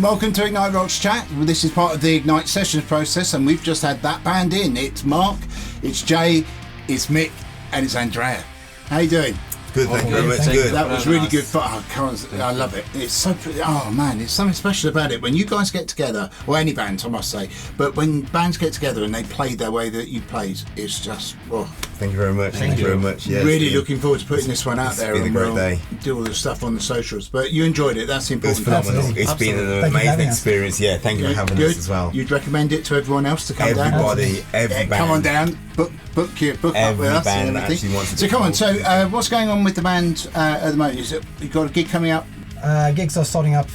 and welcome to Ignite Rocks Chat. This is part of the Ignite Sessions process, and we've just had that band in. It's Mark, it's Jay, it's Mick, and it's Andrea. How you doing? Good, thank you very much. Good. That was really good fun. I love it. It's so pretty. Oh man, there's something special about it when you guys get together, or any band, I must say. But when bands get together and they play the way that you played, it's just. Oh. Thank you very much. Thank you very much. Yeah, really looking forward to putting this one out there. It's been a great day. Do all the stuff on the socials, but you enjoyed it. That's the important. It was phenomenal. It's been an amazing experience. Yeah, thank you for having us as well. You'd recommend it to everyone else to come down. Every band. Come on down. Book up with us. Band that actually wants to. So come on. So what's going on with the band at the moment? Is it you got a gig coming up? Gigs are starting up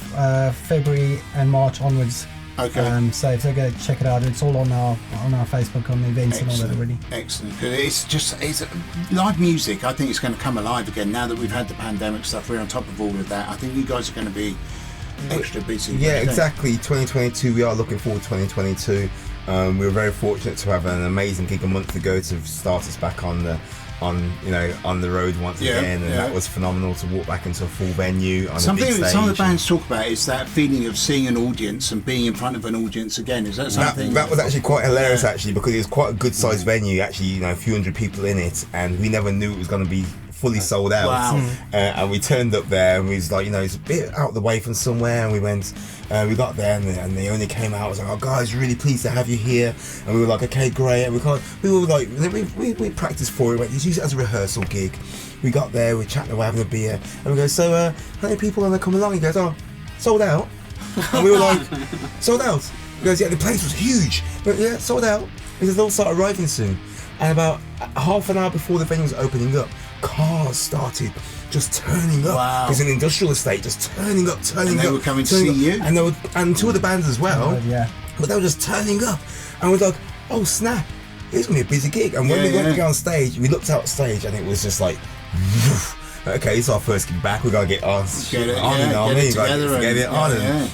February and March onwards. Okay. So if they go check it out, it's all on our Facebook, on the events. Excellent. And all that already. Excellent. It's live music. I think it's going to come alive again now that we've had the pandemic stuff. We're on top of all of that. I think you guys are going to be extra busy. Yeah, exactly. 2022. We are looking forward to 2022. We were very fortunate to have an amazing gig a month ago to start us back on the road once again, and that was phenomenal to walk back into a full venue on something a big stage. Some of the bands talk about is that feeling of seeing an audience and being in front of an audience again. Is that something? That was actually quite hilarious, actually, because it was quite a good sized venue. Actually, a few hundred people in it, and we never knew it was going to be fully sold out. Wow. And we turned up there, and we was like, it's a bit out the way from somewhere, and we went. We got there, and they only came out. I was like, "Oh, guys, really pleased to have you here." And we were like, "Okay, great." And we were like, we practiced for it. We used it as a rehearsal gig. We got there, we chatted, we're having a beer, and we go, "So, how many people are going to come along?" He goes, "Oh, sold out." And we were like, "Sold out?" He goes, "Yeah, the place was huge." But yeah, sold out. He says they'll start arriving soon. And about half an hour before the venue was opening up, cars started just turning up. Wow. It's an industrial estate, just turning up. And they were coming to see you? And two of the bands as well. Oh, yeah. But they were just turning up. And we're like, oh snap, it's going to be a busy gig. And when we went to go on stage, we looked out stage and it was just like, okay, it's our first gig back, we're going to get on. Get it on.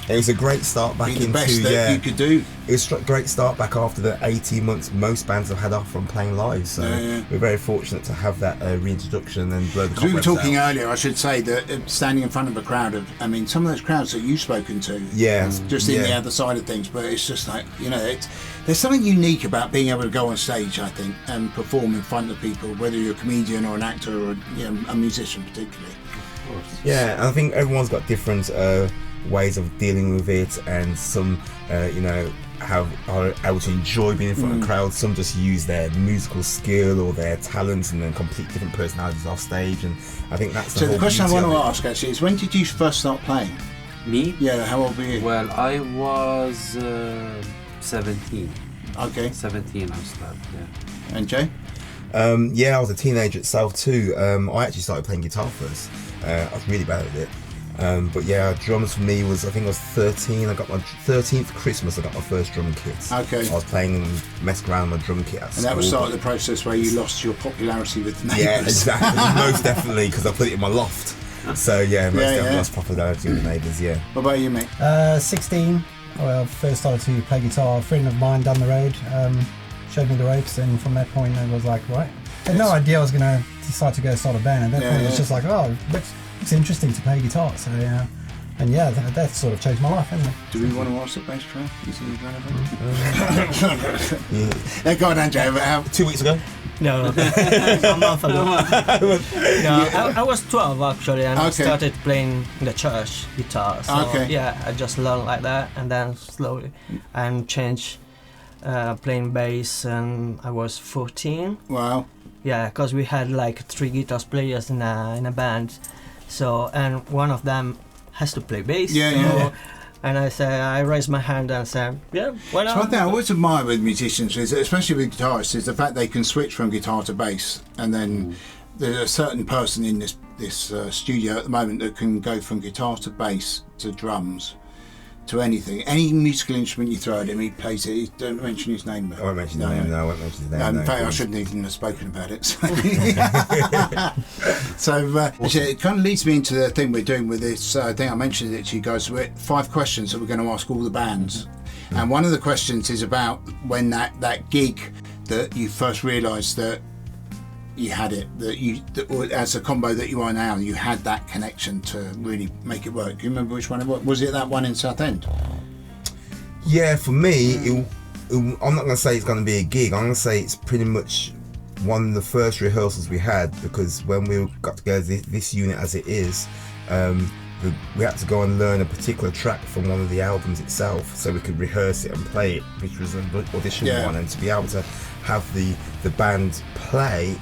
It was a great start back into, the best that you could do. It was a great start back after the 18 months most bands have had off from playing live. So we're very fortunate to have that reintroduction and blow the cobwebs out. We were talking earlier, I should say, that standing in front of a crowd of, some of those crowds that you've spoken to, just in the other side of things, but it's just like, there's something unique about being able to go on stage, I think, and perform in front of people, whether you're a comedian or an actor or a musician particularly. Yeah, and I think everyone's got different ways of dealing with it, and some, are able to enjoy being in front of crowds. Some just use their musical skill or their talents and then complete different personalities off stage, and I think that's the question I want to ask actually is, when did you first start playing? Me? Yeah, how old were you? Well, I was 17. Okay. 17 I started, yeah. And Jay? I was a teenager itself too. I actually started playing guitar first. I was really bad at it. But drums for me was, I think I was 13. I got my 13th Christmas, I got my first drum kit. Okay. I was playing and messing around with my drum kit at school. And that was start of the process where you lost your popularity with the neighbours. Yeah, exactly. Most definitely, because I put it in my loft. So definitely lost popularity with the neighbours, What about you, mate? 16. Well, I first started to play guitar. A friend of mine down the road showed me the ropes, and from that point I was like, right. I had no idea I was going to decide to go start a band. At that point, it's just like, it's interesting to play guitar. So that sort of changed my life, hasn't it? Do we want to watch the bass track? Is it relevant? Go on, Andrew. 2 weeks ago? No, a month ago. I was 12 actually, and I started playing in the church guitar. So I just learned like that, and then slowly and changed playing bass. And I was 14. Wow. Yeah, because we had like 3 guitar players in a band. So, and one of them has to play bass. And I raised my hand and said, why not? So one thing I always admire with musicians, especially with guitarists, is the fact they can switch from guitar to bass. And then there's a certain person in this studio at the moment that can go from guitar to bass to drums to anything. Any musical instrument you throw at him, he plays it. Don't mention his name. I won't mention his name. No, I won't mention his name. In fact, I shouldn't even have spoken about it. So actually, it kind of leads me into the thing we're doing with this. I think I mentioned it to you guys. 5 questions that we're going to ask all the bands. And one of the questions is about when that gig that you first realised that you had it, as a combo that you are now, you had that connection to really make it work. Do you remember which one it was? Was it that one in Southend? Yeah, for me, I'm not going to say it's going to be a gig. I'm going to say it's pretty much one of the first rehearsals we had, because when we got together, this unit as it is, we had to go and learn a particular track from one of the albums itself, so we could rehearse it and play it, which was an audition one, and to be able to have the band play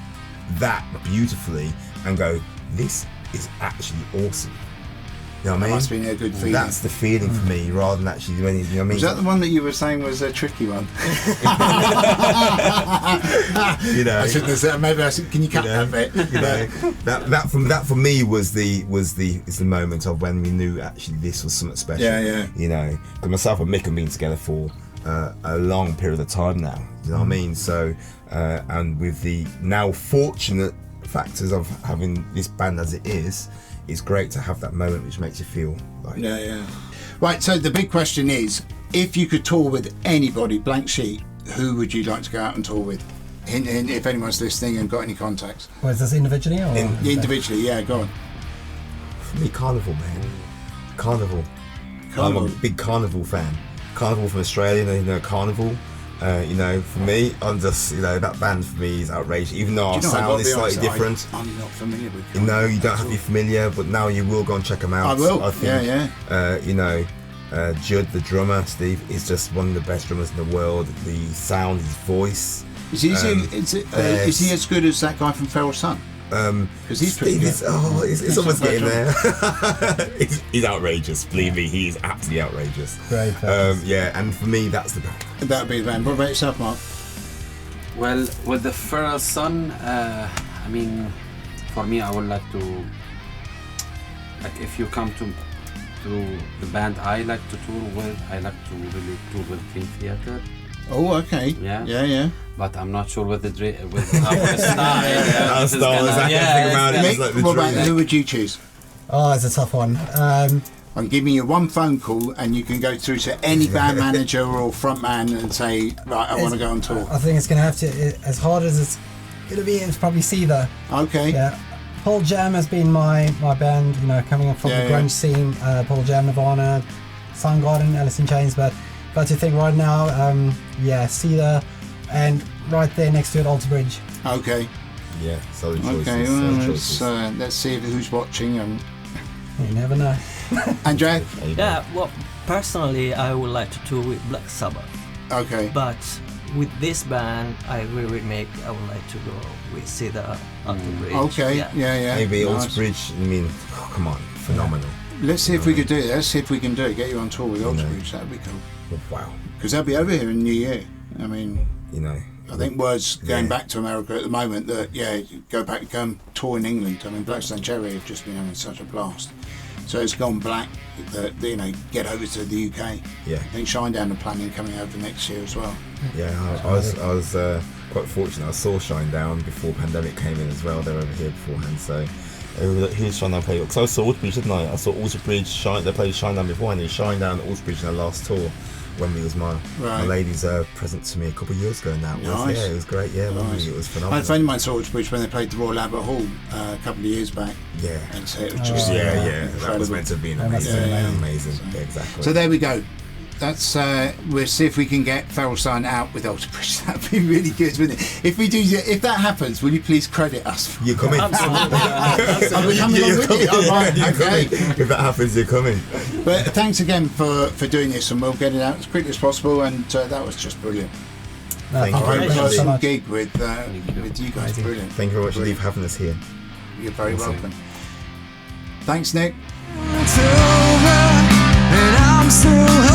that beautifully and go, this is actually awesome. You know what I mean? That must be a good feeling. That's the feeling for me, rather than actually doing anything. You know what I mean? Was that the one that you were saying was a tricky one? You know, I shouldn't have said. Maybe I should. Can you cut that bit? You know, that for me was the moment of when we knew actually this was something special. Yeah. You know, because myself and Mick have been together for a long period of time now. You know what I mean? So, and with the now fortunate factors of having this band as it is, it's great to have that moment which makes you feel like... Yeah. Right, so the big question is, if you could tour with anybody, blank sheet, who would you like to go out and tour with? Hint, if anyone's listening and got any contacts. Was this individually or? Individually, yeah, go on. For me, Carnival, man. Carnival. I'm a big Carnival fan. Carnival from Australia, you know, Carnival. You know, for me, I'm just, you know, that band for me is outrageous. Even though our sound is slightly different. I'm not familiar with Carnival. No, you don't have to be familiar, but now you will go and check them out. I will. I think, yeah. You know, Judd, the drummer, Steve, is just one of the best drummers in the world. The sound, his voice. Is he as good as that guy from Feral Sun? Because he's pretty good. It's almost getting there. he's outrageous. Believe me, he is absolutely outrageous. Great. Yeah, and for me, that's the band. That would be the band. What about yourself, Mark? Well, with the Feral Sun, I mean, for me, I would like to, like, if you come to the band I like to tour with, I like to really tour with King Theatre. Oh, okay. Yeah. But I'm not sure with our style. What about who would you choose? Oh, it's a tough one. I'm giving you one phone call, and you can go through to any band manager or frontman and say, right, I want to go on tour. I think it's going to have to, as hard as it's going to be, it's probably Seether. Okay. Yeah. Pearl Jam has been my band, you know, coming up from the grunge scene. Pearl Jam, Nirvana, Soundgarden, Alice in Chains, but to think right now, Seether, and right there next to it, Alter Bridge. Okay. Yeah, solid choices. Okay, well, let's see who's watching. You never know. Andrea? Yeah, well, personally, I would like to tour with Black Sabbath. Okay. But with this band, I would like to go with Seether, Alter Bridge. Okay, yeah. Maybe nice. Alter Bridge, I mean, come on, phenomenal. Let's see if we could do it. Let's see if we can do it. Get you on tour with Alter Bridge. That'd be cool. Wow. Because they'll be over here in New Year. I mean, you know, I think word's going back to America at the moment that go back and tour in England. I mean, Blackstone Cherry have just been having such a blast. So it's gone black that, you know, get over to the UK. Yeah. I think Shinedown are planning coming over next year as well. Yeah, I was quite fortunate. I saw Shinedown before pandemic came in as well. They were over here beforehand, so. Who's Shinedown played? Because I saw Alter Bridge, didn't I? I saw Alter Bridge. They played Shinedown before, and then Shinedown and Alter Bridge in their last tour. Wembley was my lady's present to me a couple of years ago now. Nice. Yeah, it was great. Yeah, nice. It was phenomenal. I had a friend of mine saw Alter Bridge when they played the Royal Albert Hall a couple of years back. Yeah. And so it was just that was meant to be amazing. Amazing. Yeah, exactly. So there we go. That's we'll see if we can get Feral Sun out with Alter Bridge. That'd be really good, wouldn't it? If we do, if that happens, will you please credit us? You're coming. Absolutely. Are we coming along with you? Oh, right, okay. If that happens, you're coming. But thanks again for doing this, and we'll get it out as quickly as possible. And that was just brilliant. Thank you very much. Some gig with you guys. Brilliant. Thank you very much indeed for having us here. You're very welcome. Thanks, Nick. It's over, and I'm still